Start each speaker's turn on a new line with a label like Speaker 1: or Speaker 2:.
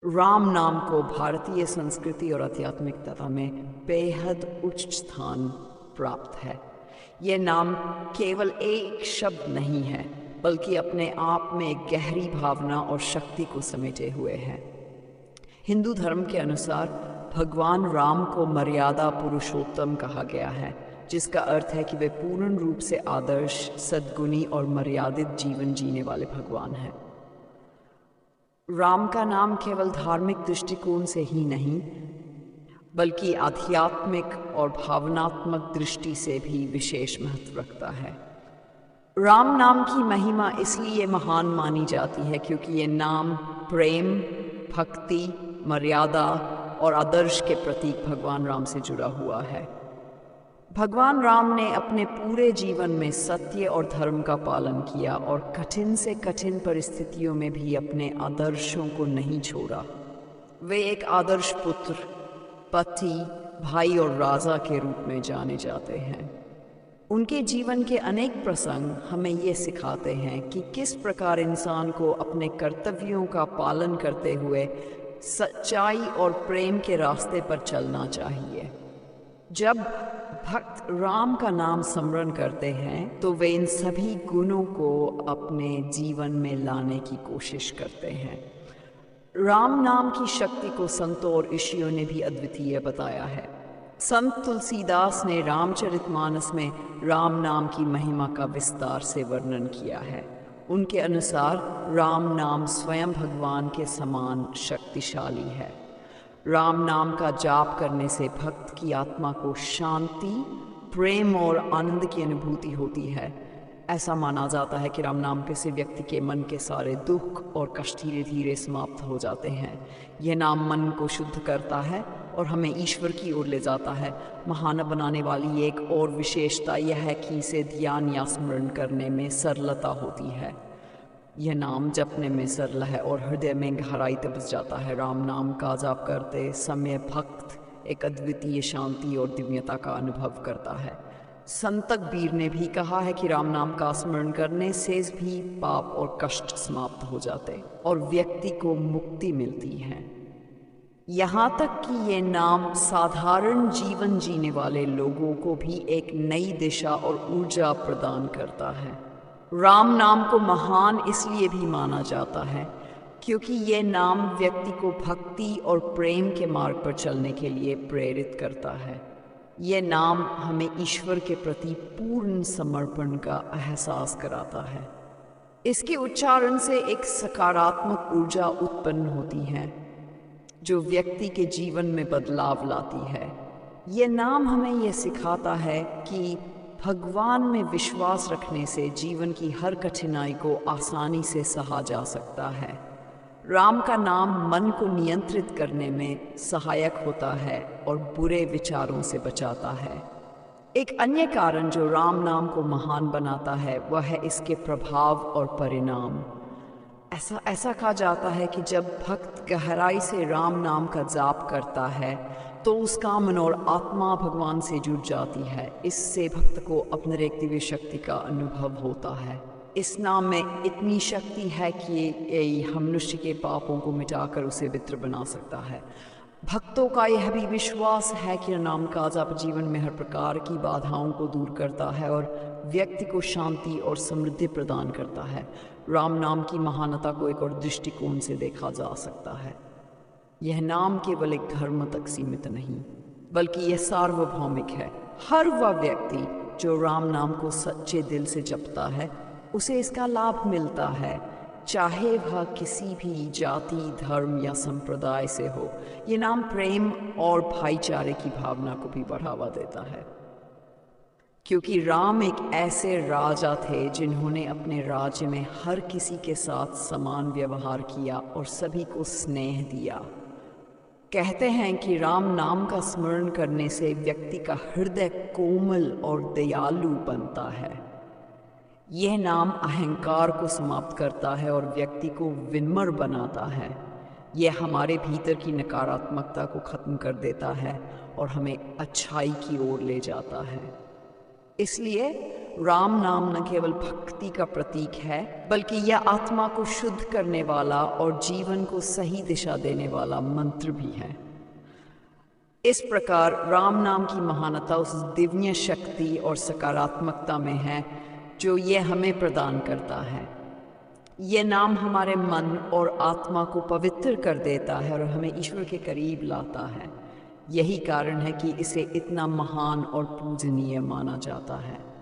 Speaker 1: राम नाम को भारतीय संस्कृति और आध्यात्मिकता में बेहद उच्च स्थान प्राप्त है। यह नाम केवल एक शब्द नहीं है, बल्कि अपने आप में एक गहरी भावना और शक्ति को समेटे हुए है। हिंदू धर्म के अनुसार भगवान राम को मर्यादा पुरुषोत्तम कहा गया है, जिसका अर्थ है कि वे पूर्ण रूप से आदर्श, सद्गुणी और मर्यादित जीवन जीने वाले भगवान हैं। राम का नाम केवल धार्मिक दृष्टिकोण से ही नहीं, बल्कि आध्यात्मिक और भावनात्मक दृष्टि से भी विशेष महत्व रखता है। राम नाम की महिमा इसलिए महान मानी जाती है क्योंकि ये नाम प्रेम, भक्ति, मर्यादा और आदर्श के प्रतीक भगवान राम से जुड़ा हुआ है। भगवान राम ने अपने पूरे जीवन में सत्य और धर्म का पालन किया और कठिन से कठिन परिस्थितियों में भी अपने आदर्शों को नहीं छोड़ा। वे एक आदर्श पुत्र, पति, भाई और राजा के रूप में जाने जाते हैं। उनके जीवन के अनेक प्रसंग हमें ये सिखाते हैं कि किस प्रकार इंसान को अपने कर्तव्यों का पालन करते हुए सच्चाई और प्रेम के रास्ते पर चलना चाहिए। जब भक्त राम का नाम स्मरण करते हैं तो वे इन सभी गुणों को अपने जीवन में लाने की कोशिश करते हैं। राम नाम की शक्ति को संतों और ऋषियों ने भी अद्वितीय बताया है। संत तुलसीदास ने रामचरितमानस में राम नाम की महिमा का विस्तार से वर्णन किया है। उनके अनुसार राम नाम स्वयं भगवान के समान शक्तिशाली है। राम नाम का जाप करने से भक्त की आत्मा को शांति, प्रेम और आनंद की अनुभूति होती है। ऐसा माना जाता है कि राम नाम से व्यक्ति के मन के सारे दुख और कष्ट धीरे धीरे समाप्त हो जाते हैं। यह नाम मन को शुद्ध करता है और हमें ईश्वर की ओर ले जाता है। महान बनाने वाली एक और विशेषता यह है कि इसे ध्यान या स्मरण करने में सरलता होती है। यह नाम जपने में सरल है और हृदय में गहराई तक बस जाता है। राम नाम का जाप करते समय भक्त एक अद्वितीय शांति और दिव्यता का अनुभव करता है। संत कबीर ने भी कहा है कि राम नाम का स्मरण करने से भी पाप और कष्ट समाप्त हो जाते और व्यक्ति को मुक्ति मिलती है। यहाँ तक कि ये नाम साधारण जीवन जीने वाले लोगों को भी एक नई दिशा और ऊर्जा प्रदान करता है। राम नाम को महान इसलिए भी माना जाता है क्योंकि ये नाम व्यक्ति को भक्ति और प्रेम के मार्ग पर चलने के लिए प्रेरित करता है। ये नाम हमें ईश्वर के प्रति पूर्ण समर्पण का एहसास कराता है। इसके उच्चारण से एक सकारात्मक ऊर्जा उत्पन्न होती है जो व्यक्ति के जीवन में बदलाव लाती है। ये नाम हमें यह सिखाता है कि भगवान में विश्वास रखने से जीवन की हर कठिनाई को आसानी से सहा जा सकता है। राम का नाम मन को नियंत्रित करने में सहायक होता है और बुरे विचारों से बचाता है। एक अन्य कारण जो राम नाम को महान बनाता है वह है इसके प्रभाव और परिणाम। ऐसा कहा जाता है कि जब भक्त गहराई से राम नाम का जाप करता है तो उसका मन और आत्मा भगवान से जुड़ जाती है। इससे भक्त को अपने एक दिव्य शक्ति का अनुभव होता है। इस नाम में इतनी शक्ति है कि ये मनुष्य के पापों को मिटाकर उसे पवित्र बना सकता है। भक्तों का यह भी विश्वास है कि नाम का जाप जीवन में हर प्रकार की बाधाओं को दूर करता है और व्यक्ति को शांति और समृद्धि प्रदान करता है। राम नाम की महानता को एक और दृष्टिकोण से देखा जा सकता है। यह नाम केवल एक धर्म तक सीमित नहीं, बल्कि यह सार्वभौमिक है। हर वह व्यक्ति जो राम नाम को सच्चे दिल से जपता है उसे इसका लाभ मिलता है, चाहे वह किसी भी जाति, धर्म या संप्रदाय से हो। ये नाम प्रेम और भाईचारे की भावना को भी बढ़ावा देता है, क्योंकि राम एक ऐसे राजा थे जिन्होंने अपने राज्य में हर किसी के साथ समान व्यवहार किया और सभी को स्नेह दिया। कहते हैं कि राम नाम का स्मरण करने से व्यक्ति का हृदय कोमल और दयालु बनता है। यह नाम अहंकार को समाप्त करता है और व्यक्ति को विनम्र बनाता है। यह हमारे भीतर की नकारात्मकता को खत्म कर देता है और हमें अच्छाई की ओर ले जाता है। इसलिए राम नाम न केवल भक्ति का प्रतीक है, बल्कि यह आत्मा को शुद्ध करने वाला और जीवन को सही दिशा देने वाला मंत्र भी है। इस प्रकार राम नाम की महानता उस दिव्य शक्ति और सकारात्मकता में है जो ये हमें प्रदान करता है। ये नाम हमारे मन और आत्मा को पवित्र कर देता है और हमें ईश्वर के करीब लाता है। यही कारण है कि इसे इतना महान और पूजनीय माना जाता है।